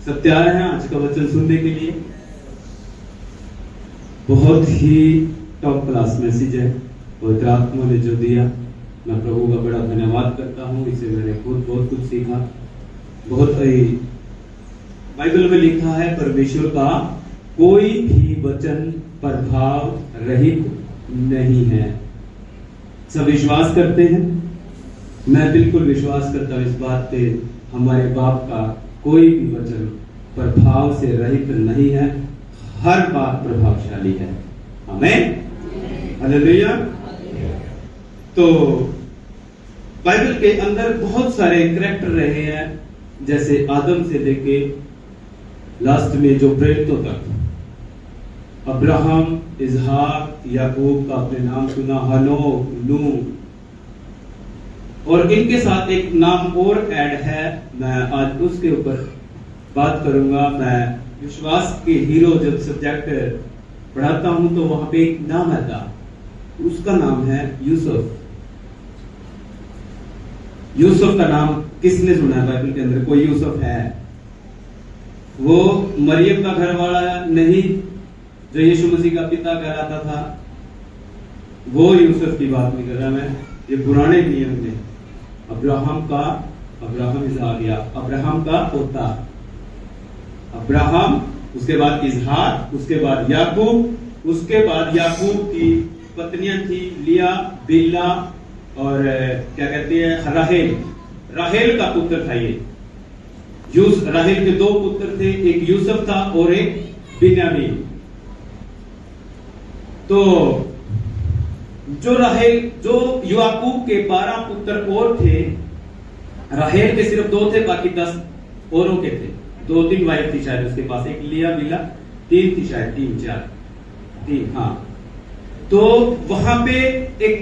सब तैयार हैं आज का वचन सुनने के लिए। बहुत ही टॉप क्लास मैसेज है और आत्मा ने जो दिया, मैं प्रभु का बड़ा धन्यवाद करता हूँ। इसे मैंने खुद बहुत कुछ सीखा। बहुत ही बाइबल में लिखा है, परमेश्वर का कोई भी वचन प्रभाव रहित नहीं है। सब विश्वास करते हैं? मैं बिल्कुल विश्वास करता हूँ इस बात पे। हमारे बाप का कोई भी वचन प्रभाव से रहित नहीं है, हर बात प्रभावशाली है। आमीन, हालेलुया। तो बाइबल के अंदर बहुत सारे कैरेक्टर रहे हैं, जैसे आदम से लेके लास्ट में जो प्रेरितों तक, अब्राहम, इसहाक, याकूब का आपने नाम सुना, हनोक, नूह, और इनके साथ एक नाम और ऐड है। मैं आज उसके ऊपर बात करूंगा। मैं विश्वास के हीरो जब सब्जेक्ट पढ़ाता हूं तो वहां पे एक नाम आता, उसका नाम है यूसुफ। यूसुफ का नाम किसने सुना है बाइबल के अंदर? कोई यूसुफ है? वो मरियम का घर वाला नहीं, जो यीशु मसीह का पिता कहलाता था, वो यूसुफ की बात नहीं कर रहा मैं। ये पुराने नियम में अब्राहम इसहाक, अब्राहम का पोता अब्राहम, उसके बाद इसहाक, उसके बाद याकूब, उसके बाद याकूब की पत्नियां थी लिया, बिल्हा और क्या कहते हैं राहेल। राहेल का पुत्र था ये। राहेल के दो पुत्र थे, एक यूसुफ था और एक बिन्यामीन। तो जो याकूब के 12 पुत्र और थे, राहेल के सिर्फ 2 थे, बाकी 10 औरों के थे। 2-3 वाइफ थी शायद उसके पास, एक लिया, बिल्हा, 3 थी शायद, 3 हाँ। तो वहां पे एक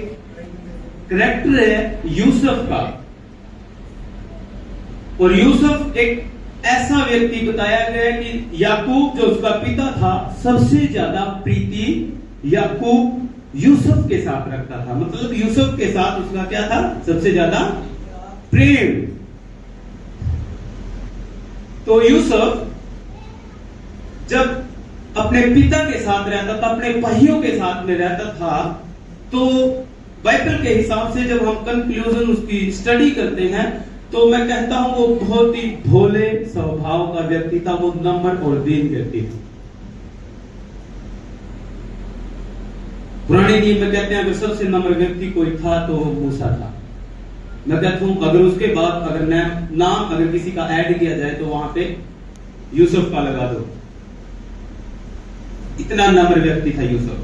कैरेक्टर है यूसुफ का, और यूसुफ एक ऐसा व्यक्ति बताया गया है कि याकूब जो उसका पिता था, सबसे ज्यादा प्रीति याकूब यूसुफ के साथ रखता था। मतलब यूसुफ के साथ उसका क्या था? सबसे ज्यादा प्रेम। तो यूसुफ जब अपने पिता के साथ रहता था, अपने भाइयों के साथ में रहता था, तो बाइबल के हिसाब से जब हम कंक्लूजन उसकी स्टडी करते हैं तो मैं कहता हूं वो बहुत ही भोले स्वभाव का व्यक्ति था। वो नम्र और दीन व्यक्ति था। पुराने नियम में कहते हैं अगर सबसे नम्र व्यक्ति कोई था तो वो मूसा था। मैं कहता हूं अगर उसके बाद अगर नाम अगर किसी का ऐड किया जाए तो वहां पे यूसुफ का लगा दो। इतना नम्र व्यक्ति था यूसुफ।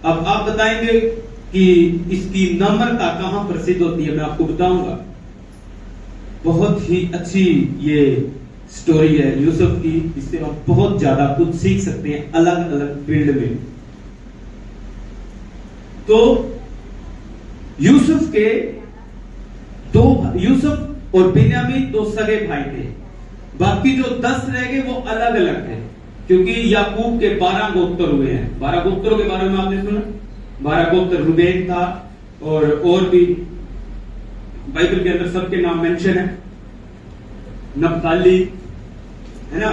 अब आप बताएंगे कि इसकी नम्रता कहां प्रसिद्ध होती है, मैं आपको बताऊंगा। बहुत ही अच्छी ये स्टोरी है यूसुफ की, इससे हम बहुत ज्यादा कुछ सीख सकते हैं अलग अलग फील्ड में। तो यूसुफ और बिन्यामीन 2 सगे भाई थे। बाकी जो 10 रह गए वो अलग अलग थे, क्योंकि याकूब के 12 गोत्र हुए हैं। 12 गोत्रों के बारे में आपने सुना? 12 गोत्र रूबेन था, और भी बाइबल के अंदर सबके नाम मेंशन है, नप्ताली, है ना।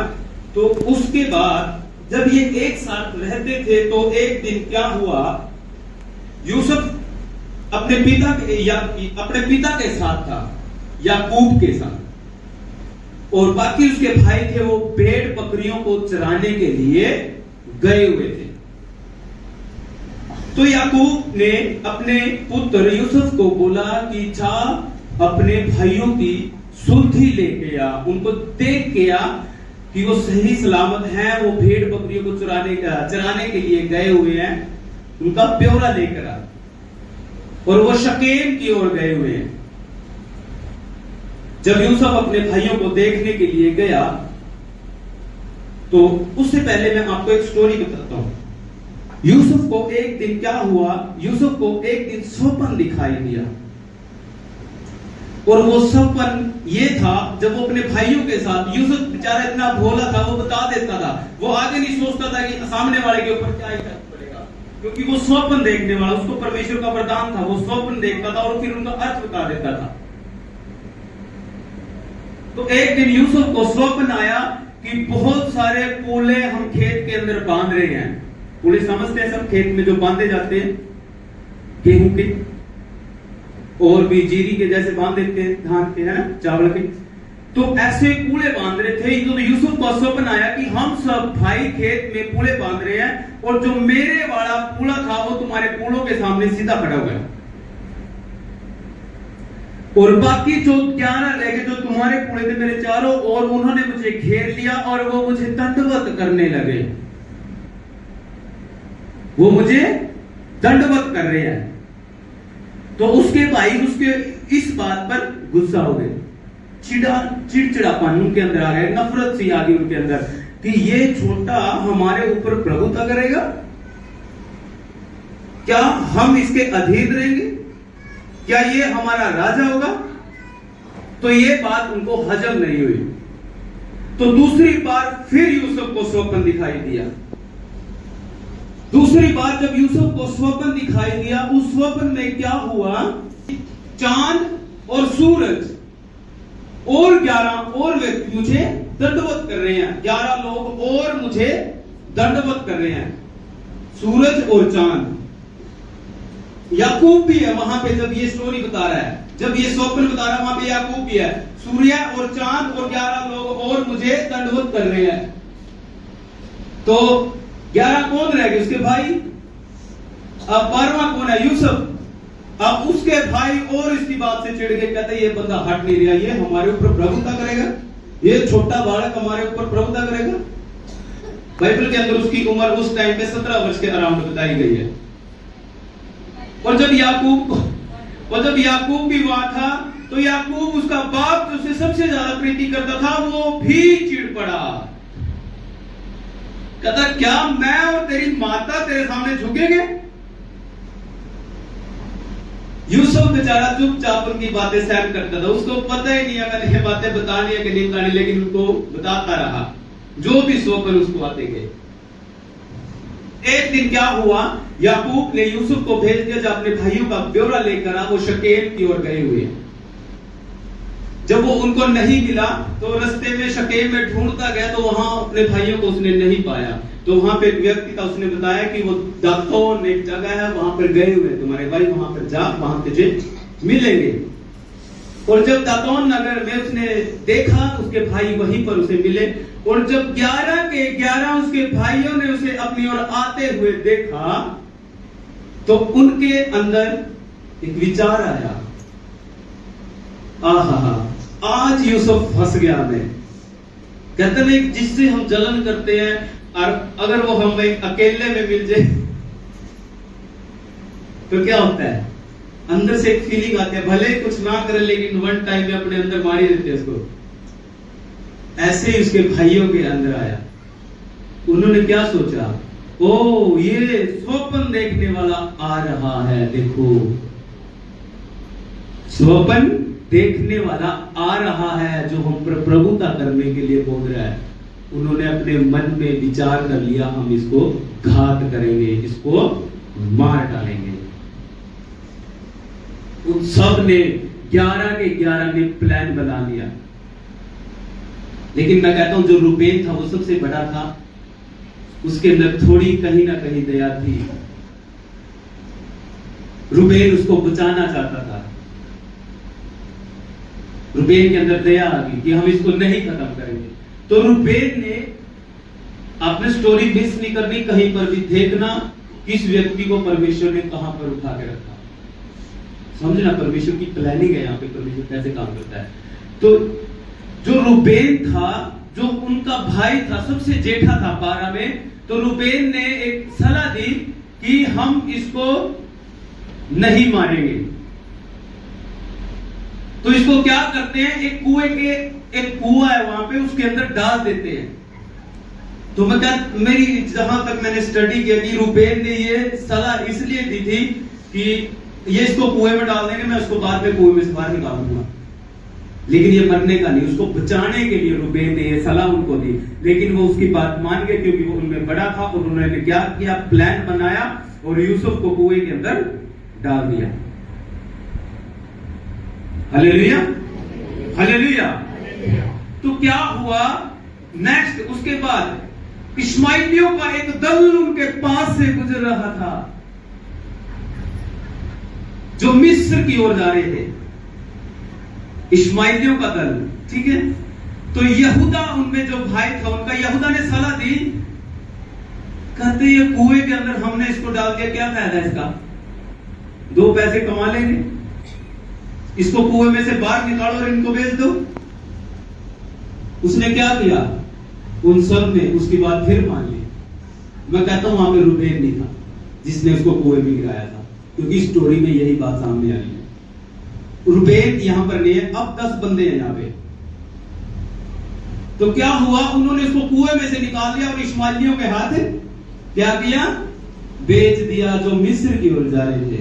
तो उसके बाद जब ये एक साथ रहते थे तो एक दिन क्या हुआ, यूसुफ अपने पिता के साथ था, याकूब के साथ, और बाकी उसके भाई थे वो भेड़ बकरियों को चराने के लिए गए हुए थे। तो याकूब ने अपने पुत्र यूसुफ को बोला कि जा अपने भाइयों की सुर्खी लेके आ, उनको देख के आ कि वो सही सलामत हैं, वो भेड़ बकरियों को चराने के लिए गए हुए हैं, उनका ब्यौरा लेकर आ। और वो शकेम की ओर गए हुए हैं। जब यूसुफ अपने भाइयों को देखने के लिए गया तो उससे पहले मैं आपको एक स्टोरी बताता हूं। यूसुफ को एक दिन क्या हुआ, यूसुफ को एक दिन स्वप्न दिखाई दिया, और वो स्वप्न ये था, जब वो अपने भाइयों के साथ, यूसुफ बेचारा इतना भोला था, वो बता देता था, वो आगे नहीं सोचता था कि सामने वाले के ऊपर क्या इफेक्ट पड़ेगा, क्योंकि वो स्वप्न देखने वाला, उसको परमेश्वर का वरदान था, वो स्वप्न देखता था और फिर उनका अर्थ बता देता था। तो एक दिन यूसुफ को स्वप्न आया कि कि बहुत सारे पूले हम खेत के अंदर बांध रहे हैं। पूले समझते हैं सब, खेत में जो बांधे जाते हैं गेहूं के और भी जीरी के जैसे बांध देते हैं, धान के, है ना, चावल के। तो ऐसे पूले बांध रहे थे। तो यूसुफ को स्वप्न आया कि हम सब भाई खेत में पूले बांध रहे हैं और जो मेरे वाला पूला था वो तुम्हारे पूलों के सामने सीधा खड़ा हुआ है, और बाकी जो 11 रह गए जो तुम्हारे पूले थे मेरे चारों, और उन्होंने मुझे घेर लिया और वो मुझे दंडवत करने लगे। वो मुझे दंडवत कर रहे हैं। तो उसके भाई उसके इस बात पर गुस्सा हो गए, चिड़चिड़ापन उनके अंदर आ गया, नफरत सी आ गई उनके अंदर कि ये छोटा हमारे ऊपर प्रभुता करेगा, क्या हम इसके अधीन रहेंगे, क्या ये हमारा राजा होगा। तो ये बात उनको हजम नहीं हुई। तो दूसरी बार फिर यूसुफ को स्वप्न दिखाई दिया। दूसरी बार जब यूसुफ को स्वप्न दिखाई दिया, उस स्वप्न में क्या हुआ, चांद और सूरज और 11 और व्यक्ति मुझे दंडवत कर रहे हैं। 11 लोग और मुझे दंडवत कर रहे हैं, सूरज और चांद। याकूब भी है वहां पे जब ये स्टोरी बता रहा है, जब ये स्वप्न बता रहा है, वहां पे याकूब भी है। सूर्य और चांद और 11 लोग और मुझे दंडवत कर रहे हैं। तो 11 कौन रह गए, उसके भाई। अब 12वां कौन है, यूसुफ। अब उसके भाई और इसकी बात से चिढ़ गए, कहते ये बंदा हट नहीं रहा, ये हमारे ऊपर प्रभुता करेगा, ये छोटा बालक हमारे ऊपर प्रभुता करेगा। बाइबल के अंदर उसकी उम्र उस टाइम पे 17 वर्ष के अराउंड बताई गई है। और जब याकूब भी वहां था, तो याकूब उसका बाप जो उसे सबसे ज्यादा प्रीति करता था, वो भी चिढ़ पड़ा। कहता क्या मैं और तेरी माता तेरे सामने झुकेंगे। यूसुफ बेचारा चुपचाप उनकी बातें सहन करता था, उसको पता ही नहीं है मैंने ये बातें बतानी है कि नहीं बतानी, लेकिन उनको बताता रहा जो भी स्वप्न उसको आते गए। एक दिन क्या हुआ, याकूब ने यूसुफ को भेज दिया, जब अपने भाइयों का ब्यौरा लेकर आ, वो शकेम की ओर गए हुए। जब वो उनको नहीं मिला तो रास्ते में शकेम में ढूंढता गया, तो वहां अपने भाइयों को उसने नहीं पाया। तो वहां पे एक व्यक्ति था, उसने बताया कि वो दातोन एक जगह है, वहां पर गए हुए तुम्हारे भाई, वहां पर जा, वहां तुझे मिलेंगे। और जब दातोन नगर में उसने देखा, उसके भाई वहीं पर उसे मिले। और जब 11 के 11 उसके भाइयों ने उसे अपनी ओर आते हुए देखा, तो उनके अंदर एक विचार आया, आहा आज यूसुफ फंस गया। मैं कहते हैं जिससे हम जलन करते हैं, और अगर वो हम अकेले में मिल जाए तो क्या होता है, अंदर से एक फीलिंग आती है, भले कुछ ना करे लेकिन वन टाइम में अपने अंदर मारी देते हैं उसको। ऐसे ही उसके भाइयों के अंदर आया। उन्होंने क्या सोचा, ओ ये स्वप्न देखने वाला आ रहा है, देखो स्वप्न देखने वाला आ रहा है जो हम पर प्रभुता करने के लिए बोल रहा है। उन्होंने अपने मन में विचार कर लिया, हम इसको घात करेंगे, इसको मार डालेंगे। उन सब ने 11 के 11 ने प्लान बना लिया। लेकिन मैं कहता हूं जो रूबेन था वो सबसे बड़ा था, उसके अंदर थोड़ी कहीं ना कहीं दया थी। रूबेन उसको बचाना चाहता था। रूबेन के अंदर दया आ गई कि हम इसको नहीं खत्म करेंगे। तो रूबेन ने आपने स्टोरी मिस नहीं करनी, कहीं पर भी देखना किस व्यक्ति को परमेश्वर ने कहां पर उठा के रखा। समझना परमेश्वर की प्लानिंग है यहाँ पे, परमेश्वर कैसे काम करता है। तो जो रूबेन था, जो उनका भाई था, सबसे जेठा था 12 में, तो रूबेन ने एक सलाह दी कि हम इसको नहीं मारेंगे। तो इसको क्या करते हैं, एक कुआं है वहां पे, उसके अंदर डाल देते हैं। तो मैं मेरी जहां तक मैंने स्टडी किया कि रूबेन ने ये सलाह इसलिए दी थी कि ये इसको कुएं में डाल देंगे, मैं उसको बाद में कुएं में से बाहर निकाल दूंगा, लेकिन ये मरने का नहीं, उसको बचाने के लिए रूबेन ने ये सलाह उनको दी। लेकिन वो उसकी बात मान गए क्योंकि वो उनमें बड़ा था, और उन्होंने क्या किया, प्लान बनाया और यूसुफ को कुएं के अंदर डाल दिया। Hallelujah, hallelujah. तो क्या हुआ, नेक्स्ट उसके बाद इश्माइलियों का एक दल उनके पास से गुजर रहा था जो मिस्र की ओर जा रहे थे। इश्माइलियों का दल, ठीक है। तो यहूदा उनमें जो भाई था उनका, यहूदा ने सलाह दी, कहते ये कुएं के अंदर हमने इसको डाल दिया, क्या फायदा इसका, 2 पैसे कमा लेंगे, इसको कुएं में से बाहर निकालो और इनको बेच दो। उसने क्या किया, उन सब ने उसकी बात फिर मान ली। मैं कहता हूं वहां पे रुबेन नहीं था जिसने उसको कुएं में गिराया था, क्योंकि स्टोरी में यही बात सामने आई है। रुबेन यहां पर नहीं है, अब 10 बंदे हैं यहां पे। तो क्या हुआ, उन्होंने इसको कुएं में से निकाल दिया और इश्माइलियों के हाथ क्या किया, बेच दिया, जो मिस्र की ओर जा रहे थे।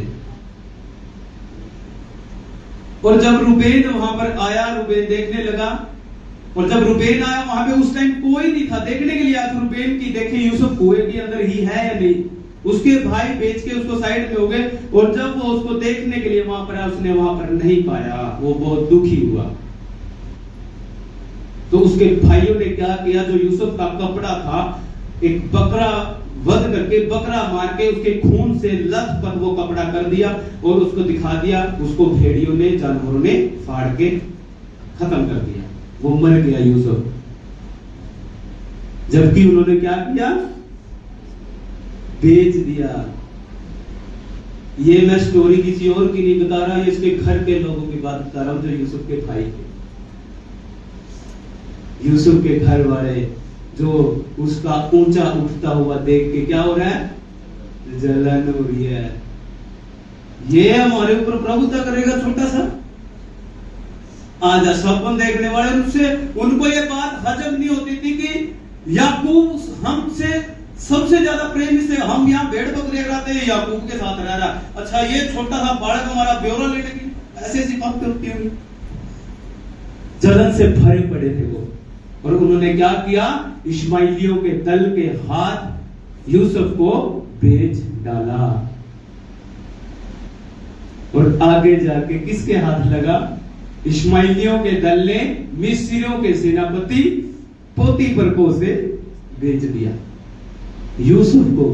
और जब रुबेन वहां पर आया, रुबेन देखने लगा, और जब रुबेन आया वहां पे उस टाइम कोई नहीं था देखने के लिए। आज रुबेन की देखे यूसुफ कुएं के अंदर ही है या नहीं, उसके भाई बेच के उसको साइड में हो गए, और जब वो उसको देखने के लिए वहां पर आया, उसने वहां पर नहीं पाया, वो बहुत दुखी हुआ। तो उसके भाइयों ने क्या किया, जो यूसुफ का कपड़ा था, एक बकरा वध करके, बकरा मार के उसके खून से लथपथ वो कपड़ा कर दिया और उसको दिखा दिया। उसको भेड़ियों ने, जानवरों ने फाड़ के खत्म कर दिया, वो मर गया यूसुफ। जबकि उन्होंने क्या किया, बेच दिया। ये मैं स्टोरी किसी और की नहीं बता रहा, ये इसके घर के लोगों की बात बता रहा हूं, जो यूसुफ के भाई थे। यूसुफ के घर वाले जो उसका ऊंचा उठता हुआ देख के क्या हो रहा है, जलन हो रही है। ये हमारे ऊपर प्रभुता करेगा छोटा सा। आज स्वप्न देखने वाले उनसे, उनको ये बात हजम नहीं होती थी कि याकूब हमसे सबसे ज्यादा प्रेम से, हम यहाँ भेड़ बकरियां कराते हैं, याकूब के साथ रह रहा। अच्छा ये छोटा सा बालक हमारा ब्यौरा लेने की, ऐसी बातें होती होंगी। जलन से भरे पड़े थे वो, और उन्होंने क्या किया, इश्माइलियों के दल के हाथ यूसुफ को बेच डाला। और आगे जाके किसके हाथ लगा, इश्माइलियों के दल ने मिस्रियों के सेनापति पोतीफर को उसे बेच दिया। यूसुफ को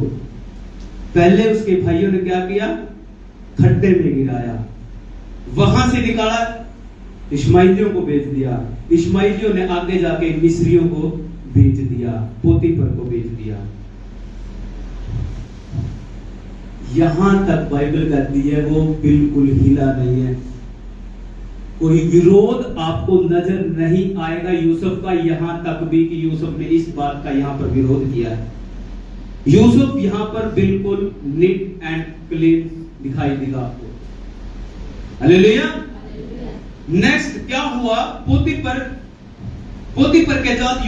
पहले उसके भाइयों ने क्या किया, खड्डे में गिराया, वहां से निकाला, इश्माइलियों को बेच दिया। इश्माइलियों ने आगे जाके मिस्रियों को बेच दिया, पोतीफर को बेच दिया। यहां तक बाइबल कहती है वो बिल्कुल हिला नहीं है, कोई विरोध आपको नजर नहीं आएगा यूसुफ का, यहां तक भी कि यूसुफ ने इस बात का यहां पर विरोध किया है। यूसुफ यहां पर बिल्कुल नीट एंड क्लीन दिखाई देगा आपको। हालेलुया। नेक्स्ट क्या हुआ, पोतीफर के साथ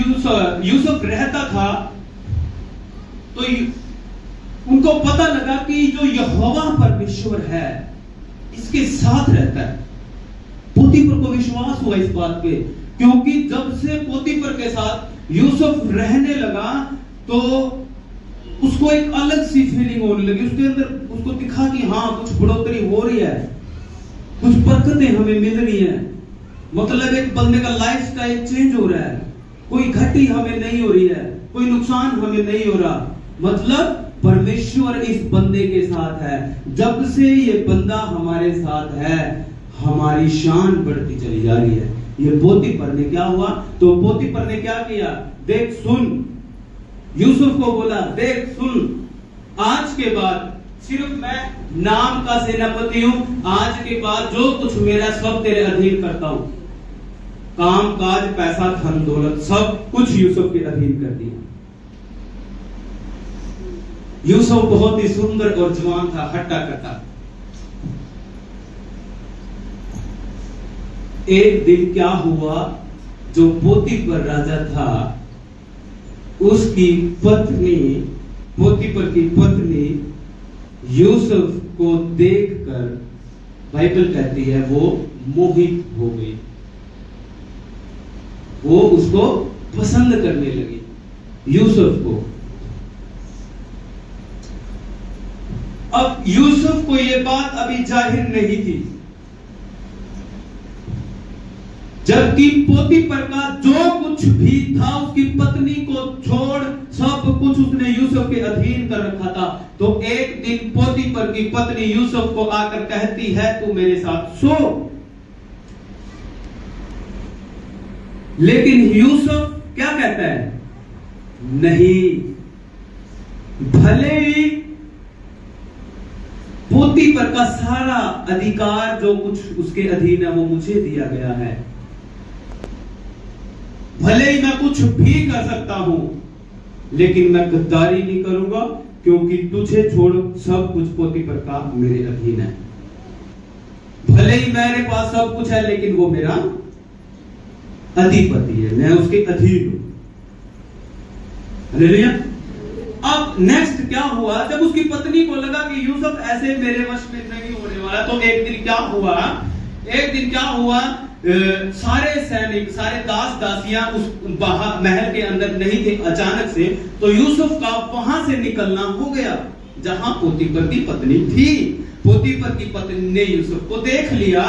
यूसुफ रहता था, तो उनको पता लगा कि जो यहोवा परमेश्वर है इसके साथ रहता है। पोतीफर को विश्वास हुआ इस बात पे, क्योंकि जब से पोतीफर के साथ यूसुफ रहने लगा तो उसको एक अलग सी फीलिंग होने लगी उसके अंदर। उसको दिखा कि हाँ कुछ बढ़ोतरी हो रही है, कुछ बरकतें हमें मिल रही हैं। मतलब एक बंदे का लाइफस्टाइल चेंज हो रहा है, कोई घटी हमें नहीं हो रही है, कोई नुकसान हमें नहीं हो रहा। मतलब परमेश्वर इस बंदे के साथ है। जब से ये बंदा हमारे साथ है हमारी शान बढ़ती चली जा रही है। ये पोतीफर ने क्या हुआ, तो पोतीफर ने क्या किया, देख सुन, यूसुफ को बोला देख सुन, आज के बाद सिर्फ मैं नाम का सेनापति हूं, आज के बाद जो कुछ मेरा सब तेरे अधीन करता हूं, काम काज पैसा धन दौलत सब कुछ यूसुफ के अधीन कर दिया। यूसुफ बहुत ही सुंदर और जवान था, हट्टा कट्टा। एक दिन क्या हुआ, जो पोतीफर राजा था उसकी पत्नी, पोतीफर की पत्नी यूसुफ को देखकर बाइबल कहती है वो मोहित हो गई, वो उसको पसंद करने लगी यूसुफ को। अब यूसुफ को यह बात अभी जाहिर नहीं थी। जबकि पोतीफर का जो कुछ भी था उसकी पत्नी को छोड़ सब कुछ उसने यूसुफ के अधीन कर रखा था। तो एक दिन पोतीफर की पत्नी यूसुफ को आकर कहती है तू मेरे साथ सो। लेकिन यूसुफ क्या कहता है? नहीं। भले ही पोतीफर का सारा अधिकार जो कुछ उसके अधीन है वो मुझे दिया गया है, भले ही मैं कुछ भी कर सकता हूं, लेकिन मैं गद्दारी नहीं करूंगा, क्योंकि तुझे छोड़ सब कुछ पोतीफर का मेरे अधीन है। भले ही मेरे पास सब कुछ है, लेकिन वो मेरा अधिपति है, मैं उसके अधीन हूं। हालेलुया। अब नेक्स्ट क्या हुआ? जब उसकी पत्नी को लगा कि यूसुफ ऐसे मेरे वश में नहीं होने वाला, तो एक दिन क्या हुआ, सारे सैनिक, सारे दास दासियां उस महल के अंदर नहीं थे अचानक से, तो यूसुफ का वहां से निकलना हो गया जहां पोतीफर की पत्नी थी। पोतीफर की पत्नी ने यूसुफ को देख लिया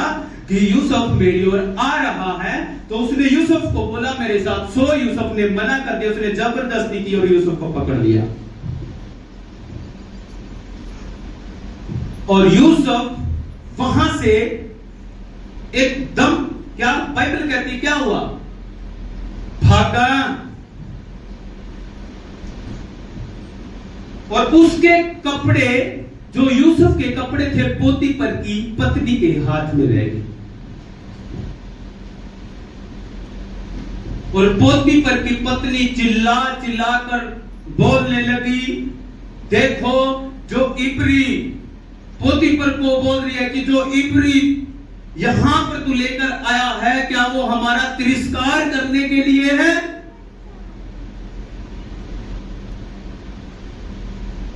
कि यूसुफ मेरी ओर आ रहा है, तो उसने यूसुफ को बोला मेरे साथ सो। यूसुफ ने मना कर दिया, उसने जबरदस्ती की और यूसुफ को पकड़ लिया। और यूसुफ वहां से एकदम, क्या बाइबल कहती, क्या हुआ? भागा। और उसके कपड़े, जो यूसुफ के कपड़े थे, पोतीफर की पत्नी के हाथ में रह गए। और पोतीफर की पत्नी चिल्ला कर बोलने लगी, देखो जो इब्री, पोतीफर को बोल रही है कि जो इब्री यहां पर तू लेकर आया है, क्या वो हमारा तिरस्कार करने के लिए है?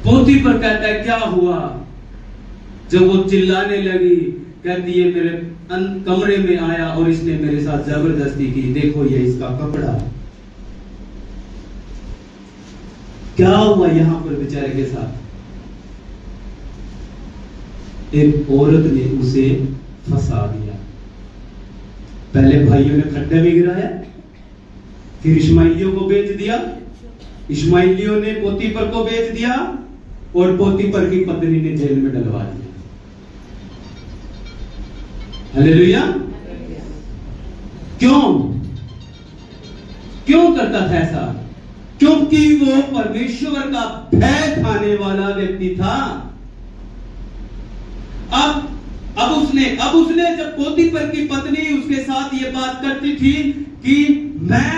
पोतीफर कहता है क्या हुआ? जब वो चिल्लाने लगी, कहती है मेरे कमरे में आया और इसने मेरे साथ जबरदस्ती की, देखो ये इसका कपड़ा। क्या हुआ यहां पर बेचारे के साथ? एक औरत ने उसे फंसा दिया। पहले भाइयों ने खड्डे में गिराया, फिर इश्माइलियों को बेच दिया, इश्माइलियों ने पोतीफर को बेच दिया, और पोतीफर की पत्नी ने जेल में डलवा दिया। हालेलुया। क्यों करता था ऐसा? क्योंकि वो परमेश्वर का भय खाने वाला व्यक्ति था। अब उसने जब पोतीफर की पत्नी उसके साथ ये बात करती थी कि मैं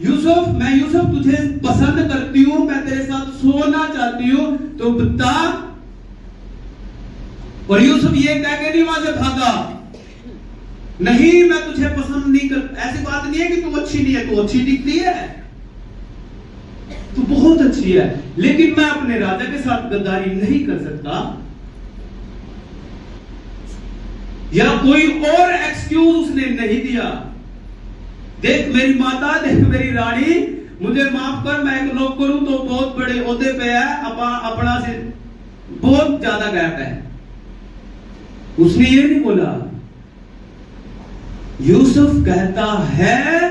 यूसुफ तुझे पसंद करती हूं, मैं तेरे साथ सोना चाहती हूं, तो बता। और यूसुफ ये कह के नहीं वहां से भागा, नहीं मैं तुझे पसंद नहीं कर। ऐसी बात नहीं है कि तू अच्छी नहीं है, तू अच्छी दिखती है, तू बहुत अच्छी है, लेकिन मैं अपने राजा के साथ गद्दारी नहीं कर सकता। या कोई और एक्सक्यूज उसने नहीं दिया। देख मेरी माता, देख मेरी रानी, मुझे माफ कर, मैं एक नौकर हूं तो बहुत बड़े ओहदे पे है, अपना से बहुत ज्यादा गैप है। उसने ये नहीं बोला। यूसुफ कहता है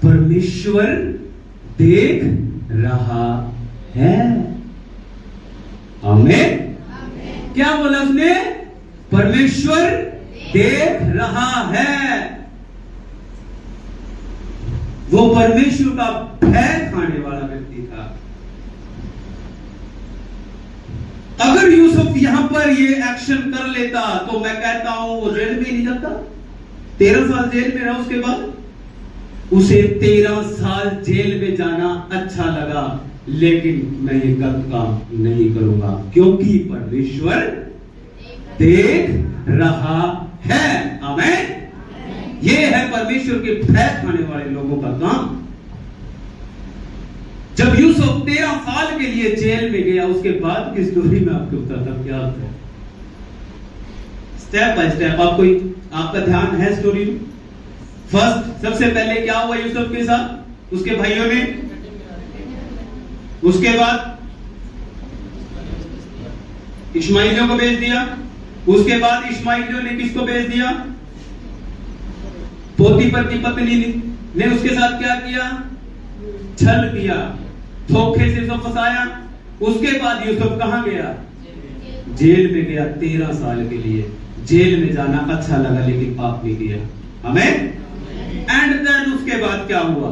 परमेश्वर देख रहा है। आमीन। क्या बोला उसने? परमेश्वर देख रहा है। वो परमेश्वर का भय खाने वाला व्यक्ति था। अगर यूसुफ यहां पर ये एक्शन कर लेता तो मैं कहता हूं वो जेल में नहीं जाता। 13 साल जेल में रहा, उसके बाद उसे 13 साल जेल में जाना अच्छा लगा, लेकिन मैं ये गलत काम नहीं करूंगा, क्योंकि परमेश्वर देख रहा है। आमीन। ये है परमेश्वर के भय खाने वाले लोगों का काम। जब यूसुफ 13 साल के लिए जेल में गया, उसके बाद की स्टोरी में आपको बताता क्या होता है। स्टेप बाय स्टेप आपका ध्यान है स्टोरी में। फर्स्ट, सबसे पहले क्या हुआ यूसुफ के साथ? उसके भाइयों ने, उसके बाद इश्माइलियों को बेच दिया, उसके बाद इश्माइलियों ने किसको बेच दिया? पोतीफर की पत्नी ने उसके साथ क्या किया? छल किया, धोखे से उसको फंसाया। उसके बाद यूसुफ कहां गया? जेल में गया 13 साल के लिए। जेल में जाना अच्छा लगा लेकिन पाप नहीं किया। हमें एंड देन उसके बाद क्या हुआ?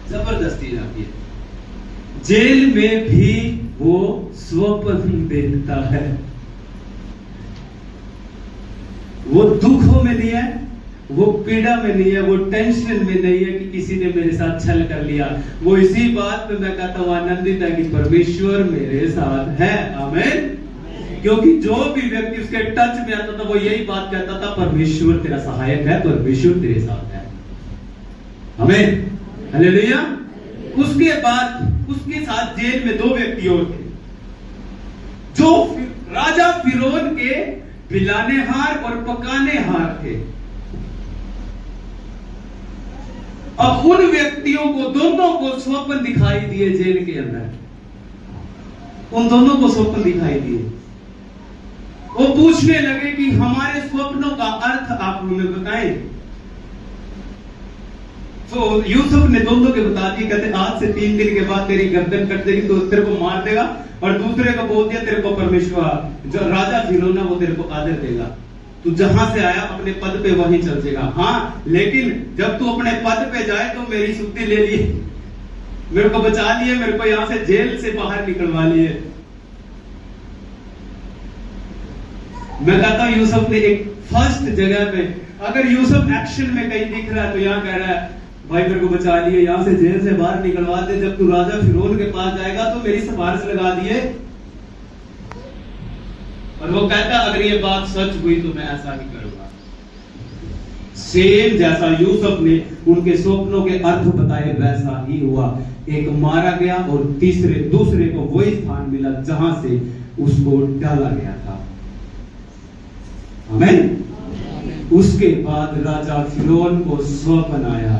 जबरदस्ती जाती है। जेल में भी वो स्वप्न देखता है। वो दुखों में नहीं है, वो पीड़ा में नहीं है, वो टेंशन में नहीं है कि किसी ने मेरे साथ छल कर लिया। वो इसी बात पे मैं कहता हूं आनंदित है कि परमेश्वर मेरे साथ है। आमीन। क्योंकि जो भी व्यक्ति उसके टच में आता था वो यही बात कहता था, परमेश्वर तेरा सहायक है, परमेश्वर तेरे साथ है। आमीन, हालेलुया। उसके बाद उसके साथ जेल में 2 व्यक्ति और थे जो राजा फिरौन के पिलाने हार और पकाने हार थे। अब उन व्यक्तियों को, दोनों को स्वप्न दिखाई दिए जेल के अंदर। उन दोनों को स्वप्न दिखाई दिए। वो पूछने लगे कि हमारे स्वप्नों का अर्थ आप हमें बताएं। तो यूसुफ ने दोनों के बता दिए, कहते आज से 3 दिन के बाद तेरी गर्दन कट देगी, तो तेरे को मार देगा। और दूसरे को बोल दिया तेरे को परमेश्वर जो राजा फिरौन है वो तेरे को आदर देगा, तू जहां से आया अपने पद पे वहीं चल जाएगा। हाँ, लेकिन जब तू अपने पद पे जाए तो मेरी सुक्ति ले लिए, मेरे को बचा लिए, मेरे को यहां से जेल से बाहर निकलवा लिए। मैं कहता हूं यूसुफ ने एक फर्स्ट जगह पे, अगर यूसुफ एक्शन में कहीं दिख रहा है तो यहां कह रहा है भाई मेरे को बचा लिए, यहां से जेल से बाहर निकलवा दे, जब तू राजा फिरौन के पास जाएगा तो मेरी सिफारिश लगा दिए। और वो कहता अगर ये बात सच हुई तो मैं ऐसा ही करूंगा। सेम जैसा यूसुफ ने उनके स्वप्नों के अर्थ बताए वैसा ही हुआ। एक मारा गया और दूसरे को वही स्थान मिला जहां से उसको डाला गया था। आमीन। उसके बाद राजा फिरौन को स्वप्न आया।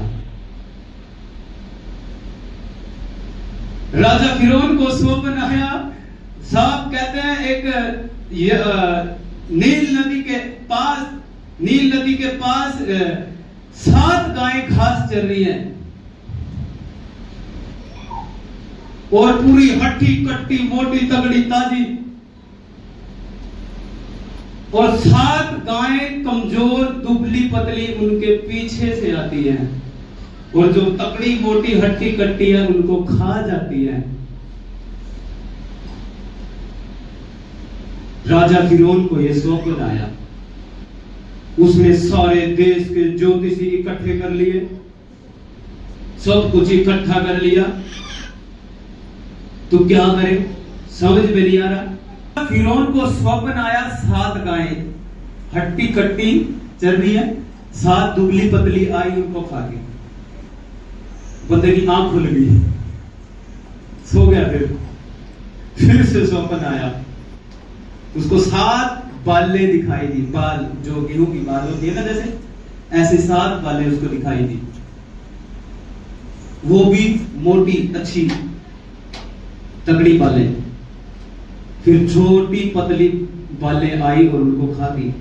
राजा फिरौन को स्वप्न आया। साहब कहते हैं एक नील नदी के पास 7 गायें घास चल रही हैं और पूरी हट्टी कट्टी मोटी तगड़ी ताजी, और 7 गायें कमजोर दुबली पतली उनके पीछे से आती हैं और जो तकड़ी मोटी हट्टी कट्टी है उनको खा जाती है। राजा फिरौन को यह स्वप्न आया। उसने सारे देश के ज्योतिषी इकट्ठे कर लिए, सब कुछ इकट्ठा कर लिया, तो क्या करे समझ में नहीं आ रहा। फिरौन को स्वप्न आया 7 गायें हट्टी कट्टी चल रही है, 7 दुबली पतली आई उनको खा के। बंदे की आंख खुल गई, सो गया। फिर से स्वप्न आया, उसको 7 बालें दिखाई दी। बाल जो गेहूं की बाल होती है ना, जैसे ऐसे 7 बालें उसको दिखाई दी, वो भी मोटी अच्छी तगड़ी बालें। फिर छोटी पतली बालें आई और उनको खा दी।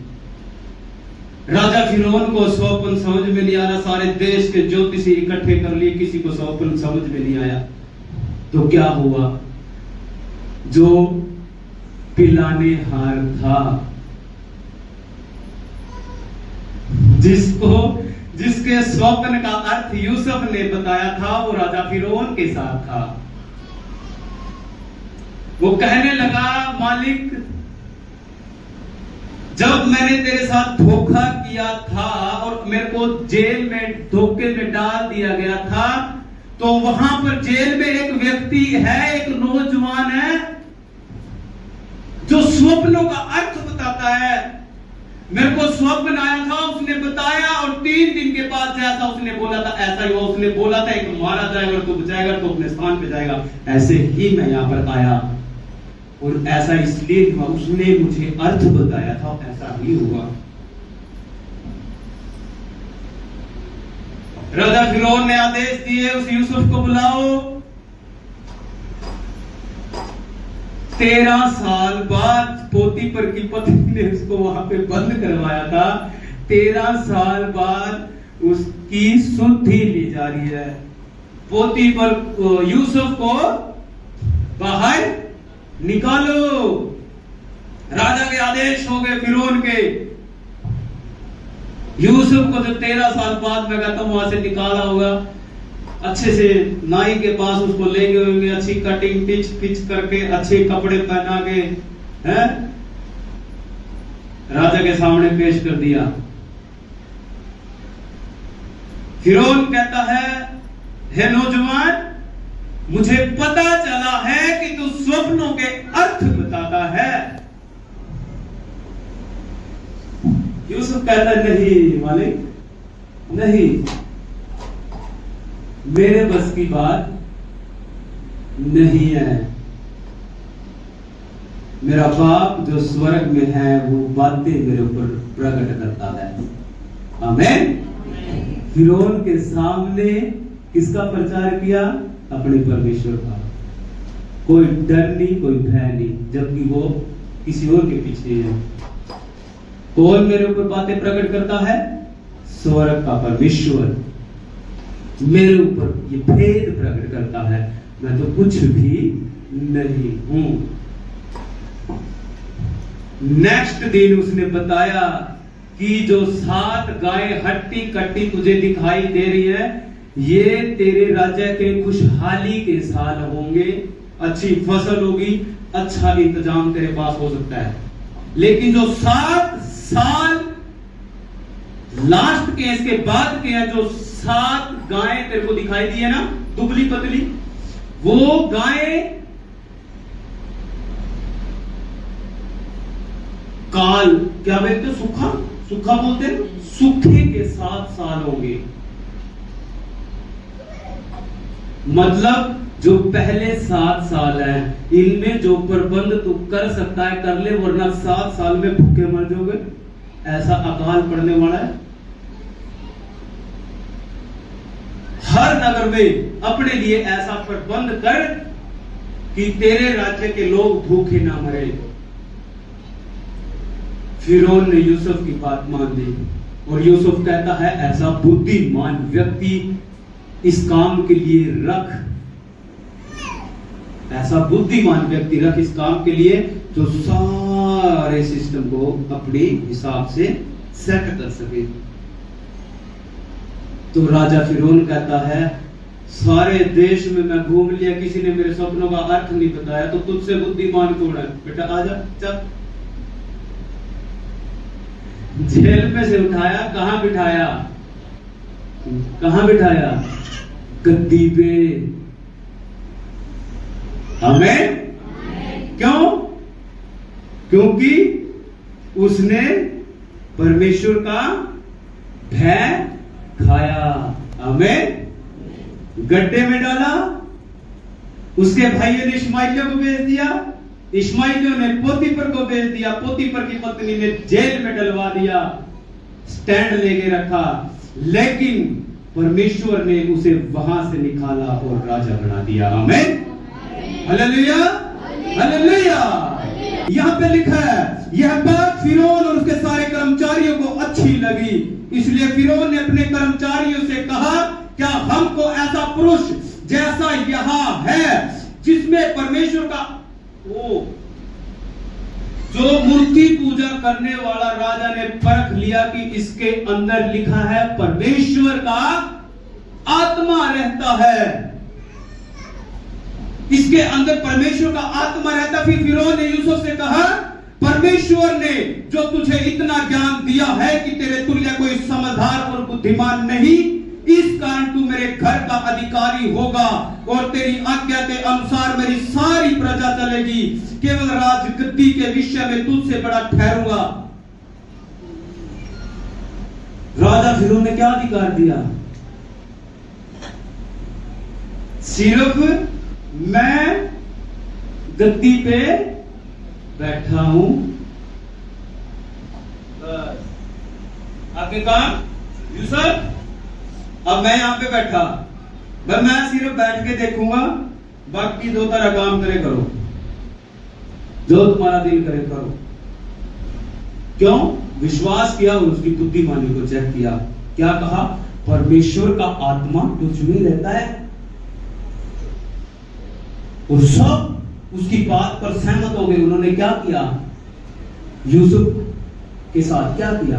राजा फिरौन को स्वप्न समझ में नहीं आ रहा, सारे देश के ज्योतिषी इकट्ठे कर लिए, किसी को स्वप्न समझ में नहीं आया। तो क्या हुआ, जो पिलाने हार था, जिसके स्वप्न का अर्थ यूसुफ ने बताया था, वो राजा फिरौन के साथ था। वो कहने लगा मालिक जब मैंने तेरे साथ धोखा किया था और मेरे को जेल में धोखे में डाल दिया गया था, तो वहां पर जेल में एक व्यक्ति है, एक नौजवान है जो स्वप्नों का अर्थ बताता है। मेरे को स्वप्न आया था, उसने बताया, और 3 दिन के बाद जैसा उसने बोला था ऐसा ही हुआ। उसने बोला था एक मारा जाएगा तो बचाएगा तो अपने स्थान पे जाएगा, ऐसे ही मैं यहां पर आया और ऐसा इसलिए हुआ, उसने मुझे अर्थ बताया था, ऐसा ही हुआ। राजा फिरौन ने आदेश दिए उस यूसुफ को बुलाओ। 13 साल बाद पोतीपर की पत्नी ने उसको वहां पे बंद करवाया था। 13 साल बाद उसकी शुद्धि ली जा रही है। पोतीपर यूसुफ को बाहर निकालो, राजा के आदेश हो गए फिरौन के। यूसुफ को जब 13 साल बाद मैं कहता हूं वहां से निकाला होगा, अच्छे से नाई के पास उसको ले गए होंगे, अच्छी कटिंग पिच करके अच्छे कपड़े पहना के हैं, राजा के सामने पेश कर दिया। फिरौन कहता है, हे नौजवान, मुझे पता चला है कि तू स्वप्नों के अर्थ बताता है। यूसुफ कहता है, नहीं मालिक, नहीं, मेरे बस की बात नहीं है। मेरा बाप जो स्वर्ग में है वो बातें मेरे ऊपर प्रकट करता है। आमीन। फिरौन के सामने किसका प्रचार किया? अपने परमेश्वर का। कोई डर नहीं, कोई भय नहीं, जबकि वो किसी और के पीछे है। कौन मेरे ऊपर बातें प्रकट करता है? स्वर्ग का परमेश्वर मेरे ऊपर ये भेद प्रकट करता है। मैं तो कुछ भी नहीं हूं। नेक्स्ट दिन उसने बताया कि जो 7 गायें हट्टी कट्टी तुझे दिखाई दे रही है, ये तेरे राज्य के खुशहाली के साल होंगे, अच्छी फसल होगी, अच्छा इंतजाम तेरे पास हो सकता है। लेकिन जो 7 साल लास्ट के इसके बाद के हैं, जो 7 गायें तेरे को दिखाई दी है ना, दुबली पतली, वो गायें काल क्या बोलते हैं? सूखा, सूखा बोलते हैं, सूखे के 7 साल होंगे। मतलब जो पहले 7 साल है, इनमें जो प्रबंध तू कर सकता है कर ले, वरना 7 साल में भूखे मर जाओगे। ऐसा अकाल पड़ने वाला है। हर नगर में अपने लिए ऐसा प्रबंध कर कि तेरे राज्य के लोग भूखे ना मरे। फिरौन ने यूसुफ की बात मान ली और यूसुफ कहता है, ऐसा बुद्धिमान व्यक्ति इस काम के लिए रख, ऐसा बुद्धिमान व्यक्ति रख इस काम के लिए, जो सारे सिस्टम को अपने हिसाब से सेट कर सके। तो राजा फिरौन कहता है, सारे देश में मैं घूम लिया, किसी ने मेरे सपनों का अर्थ नहीं बताया, तो तुझसे बुद्धिमान कौन है? बेटा आजा, चल। जेल में से उठाया, कहां बिठाया? कहां बिठाया? गद्दी पे। हमें क्यों? क्योंकि उसने परमेश्वर का भय खाया। हमें गड्ढे में डाला, उसके भाइयों ने इश्माएलियों को भेज दिया, इश्माएलियों ने पोतीपर को भेज दिया, पोतीपर की पत्नी ने जेल में डलवा दिया, स्टैंड लेके रखा, लेकिन परमेश्वर ने उसे वहां से निकाला और राजा बना दिया। आमीन, हालेलुया, हालेलुया। यहां पे लिखा है, यह बात फिरौन और उसके सारे कर्मचारियों को अच्छी लगी, इसलिए फिरौन ने अपने कर्मचारियों से कहा, क्या हमको ऐसा पुरुष जैसा यहां है, जिसमें परमेश्वर का जो मूर्ति पूजा करने वाला राजा ने परख लिया कि इसके अंदर लिखा है परमेश्वर का आत्मा रहता है, इसके अंदर परमेश्वर का आत्मा रहता। फिर फिरौन ने यूसुफ से कहा, परमेश्वर ने जो तुझे इतना ज्ञान दिया है कि तेरे तुल्य कोई समझदार और बुद्धिमान नहीं, इस कारण तू मेरे घर का अधिकारी होगा और तेरी आज्ञा के अनुसार मेरी सारी प्रजा चलेगी, केवल राजगद्दी के विषय में तुझसे बड़ा ठहरूंगा। राजा फिरौन ने क्या अधिकार दिया? सिर्फ मैं गद्दी पे बैठा हूं, बस। आपके काम यूसुफ, अब मैं यहां पे बैठा, बस मैं सिर्फ बैठ के देखूंगा, बाकी दो तरह काम करे करो। जो तुम्हारा दिल करे करो। क्यों? विश्वास किया और उसकी बुद्धिमानी को चेक किया। क्या कहा? परमेश्वर का आत्मा तुझ में रहता है। और सब उसकी बात पर सहमत हो गए। उन्होंने क्या किया? यूसुफ के साथ क्या किया?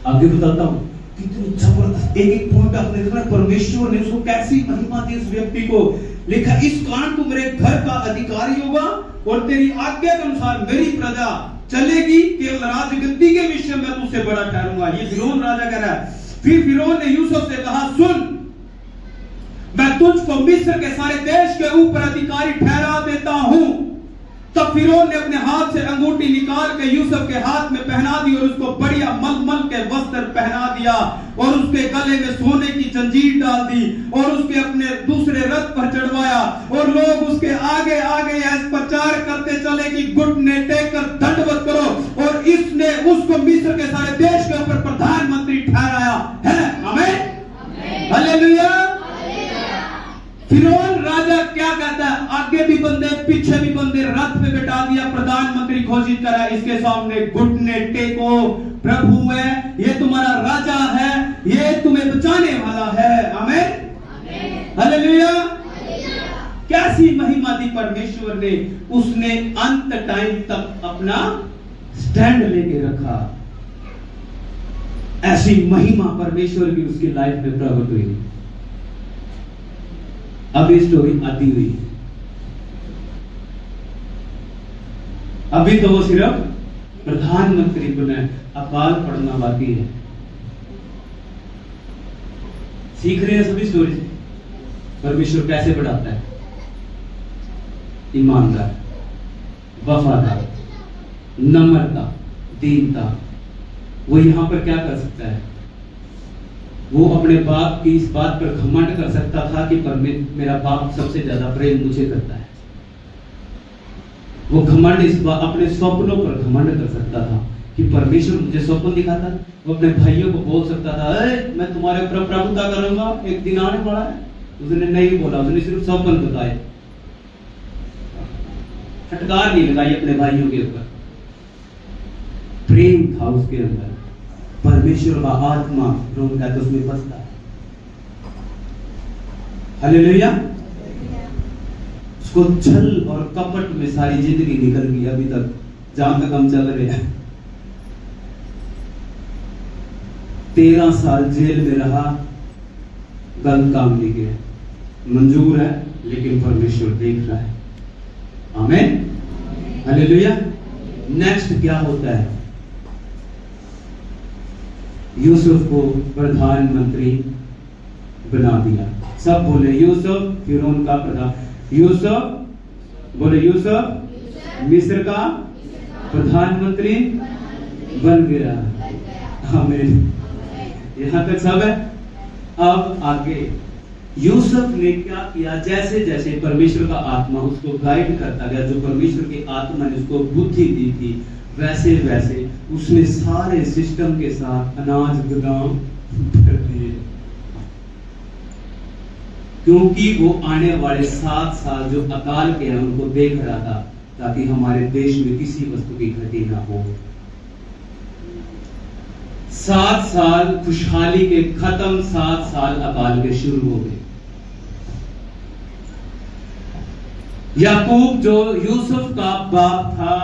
आगे बताता हूं। कितनी जबरदस्त एक एक पॉइंट आपने देखा। परमेश्वर ने उसको कैसी महिमा दी उस व्यक्ति को। लिखा, इस कारण तू मेरे घर का अधिकारी होगा और तेरी आज्ञा के अनुसार मेरी प्रजा चलेगी। केवल राजगद्दी के विषय में तुझसे बड़ा ठहरूंगा। ये फिरौन राजा कह रहा है। फिर फिरौन ने यूसुफ से कहा, सुन, मैं तुझको मिस्र के सारे देश के ऊपर अधिकारी ठहरा देता हूं। तब फिरौन ने अपने हाथ से अंगूठी निकाल के यूसुफ के हाथ में पहना दी और उसको बढ़िया मलमल के वस्त्र पहना दिया और उसके गले में सोने की जंजीर डाल दी और उसके अपने दूसरे रथ पर चढ़वाया। और लोग उसके आगे आगे ऐसा प्रचार करते चले कि घुटने टेक कर दंडवत करो। और इसने उसको मिस्र के सारे देश के ऊपर प्रधानमंत्री ठहराया है। आमीन, हालेलुया। फिरौन राजा क्या कहता है? आगे भी बंदे पीछे भी बंदे, रथ पे बैठा दिया, प्रधानमंत्री घोषित करा। इसके सामने घुटने टेको, प्रभु है, ये तुम्हारा राजा है, ये तुम्हें बचाने वाला है। आमीन, हालेलुया। कैसी महिमा दी परमेश्वर ने। उसने अंत टाइम तक अपना स्टैंड लेके रखा। ऐसी महिमा परमेश्वर की उसकी लाइफ में प्रकट हुई। अब ये स्टोरी आती हुई। अभी तो वो सिर्फ प्रधानमंत्री बने, अकाल पड़ना बाकी है। सीख रहे हैं सभी स्टोरी से परमेश्वर कैसे बढ़ाता है। ईमानदार, वफादार, नम्रता, दीनता। वो यहां पर क्या कर सकता है? वो अपने बाप की इस बात पर घमंड कर सकता था कि मेरा बाप सबसे ज्यादा प्रेम मुझे करता है। वो घमंड अपने स्वप्नों पर घमंड कर सकता था कि परमेश्वर मुझे स्वप्न दिखाता है। वो अपने भाइयों को बोल सकता था, मैं तुम्हारे ऊपर प्रभुता करूंगा, एक दिन आने वाला है। उसने नहीं बोला, उसने सिर्फ स्वप्न बताए। फटकार नहीं लगाई अपने भाइयों के ऊपर। प्रेम था उसके अंदर। परमेश्वर का आत्मा रोन का उसमें बसता है। हालेलुया। उसको छल और कपट में सारी जिंदगी निकल गई। अभी तक जहां तक हम चल रहे हैं, 13 साल जेल में रहा, गलत काम नहीं किया। मंजूर है, लेकिन परमेश्वर देख रहा है। आमीन, हालेलुया। नेक्स्ट क्या होता है? यूसुफ को प्रधानमंत्री बना दिया। सब बोले यूसुफ फिरौन का प्रधान। यूसुफ बोले, यूसुफ मिस्र का प्रधानमंत्री बन गया। आमीन, यहां तक सब है। अब आगे यूसुफ ने क्या किया? जैसे जैसे परमेश्वर का आत्मा उसको गाइड करता गया, जो परमेश्वर की आत्मा ने उसको बुद्धि दी थी, वैसे वैसे उसने सारे सिस्टम के साथ अनाज गोदाम भर दिए। क्योंकि वो आने वाले 7 साल जो अकाल के हैं उनको देख रहा था, ताकि हमारे देश में किसी वस्तु की घटी ना हो। 7 साल खुशहाली के खत्म, 7 साल अकाल के शुरू हो गए। याकूब जो यूसुफ का बाप था,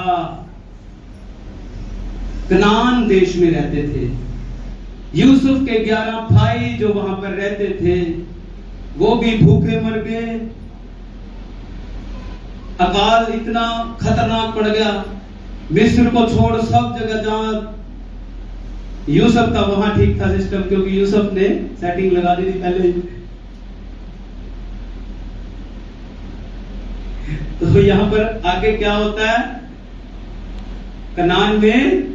कनान देश में रहते थे। यूसुफ के 11 भाई जो वहां पर रहते थे, वो भी भूखे मर गए। अकाल इतना खतरनाक पड़ गया। मिस्र को छोड़ सब जगह जहां यूसुफ था वहां ठीक था सिस्टम, क्योंकि यूसुफ ने सेटिंग लगा दी थी पहले ही। तो यहां पर आगे क्या होता है? कनान में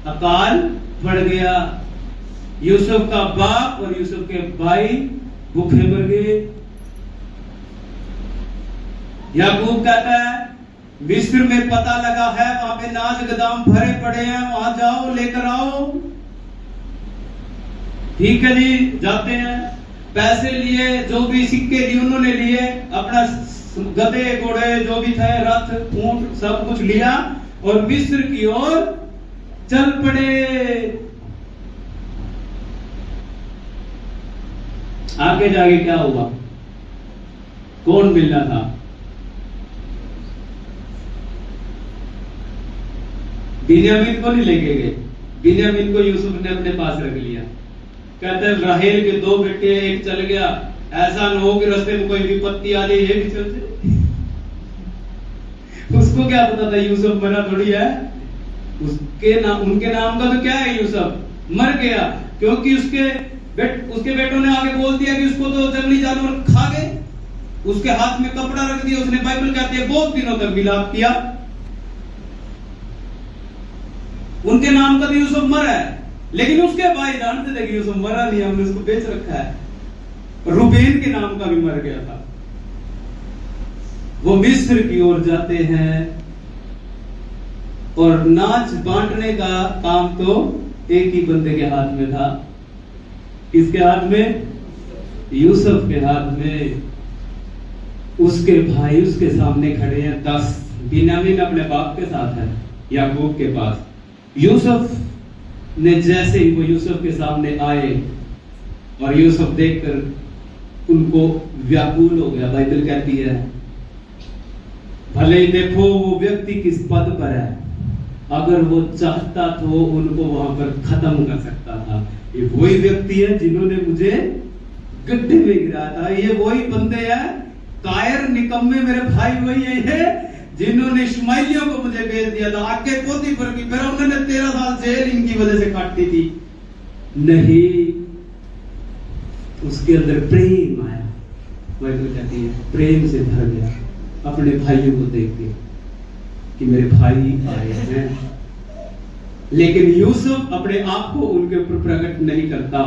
अकाल पड़ गया। यूसुफ का बाप और यूसुफ के भाई भूखे मर गए। याकूब कहता है, मिस्र में पता लगा है वहां पे अनाज गोदाम भरे पड़े हैं, वहां जाओ लेकर आओ। ठीक है जी, जाते हैं। पैसे लिए, जो भी सिक्के लिए उन्होंने लिए, अपना गधे घोड़े जो भी थे, रथ ऊंट सब कुछ लिया और मिस्र की ओर चल पड़े। आगे जाके क्या हुआ? कौन मिलना था? बिन्यामीन को नहीं लेके गए, बिन्यामीन को यूसुफ ने अपने पास रख लिया। कहते हैं राहेल के 2 बेटे, एक चल गया, ऐसा न हो कि रास्ते में कोई विपत्ति आ जाए, ये भी चल जाए। उसको क्या पता था यूसुफ मरा थोड़ी है। उनके नाम का तो क्या है, यूसुफ मर गया, क्योंकि उसके बेटों ने आगे बोल दिया कि उसको तो जंगली जानवर खा गए। उसके हाथ में कपड़ा रख दिया, उसने बाइबल कहती है बहुत दिनों तक विलाप किया। उनके नाम का तो यूसुफ मरा है, लेकिन उसके भाई जानते थे कि यूसुफ मरा नहीं, हमने उसको बेच रखा है। रूबेन के नाम का भी मर गया था। वो मिस्र की ओर जाते हैं और नाच बांटने का काम तो एक ही बंदे के हाथ में था। किसके हाथ में? यूसुफ के हाथ में। उसके भाई उसके सामने खड़े हैं 10। बिन्यामीन अपने बाप के साथ है, याकूब के पास। यूसुफ ने जैसे ही वो यूसुफ के सामने आए और यूसुफ देखकर उनको व्याकुल हो गया। बाइबल कहती है भले ही देखो वो व्यक्ति किस पद पर है, अगर वो चाहता तो उनको वहां पर खत्म कर सकता था। ये वही व्यक्ति है जिन्होंने मुझे गड्ढे में गिराया था। ये वही बंदे हैं, कायर निकम्मे मेरे भाई वही है जिन्होंने इश्माइलियों को मुझे भेज दिया था। आगे पोती पर की फिर उन्होंने 13 साल जेल इनकी वजह से काटी थी। नहीं, उसके अंदर प्रेम आया। बाइबल कहती है प्रेम से भर गया अपने भाइयों को देख के कि मेरे भाई आए हैं। लेकिन यूसुफ अपने आप को उनके ऊपर प्रकट नहीं करता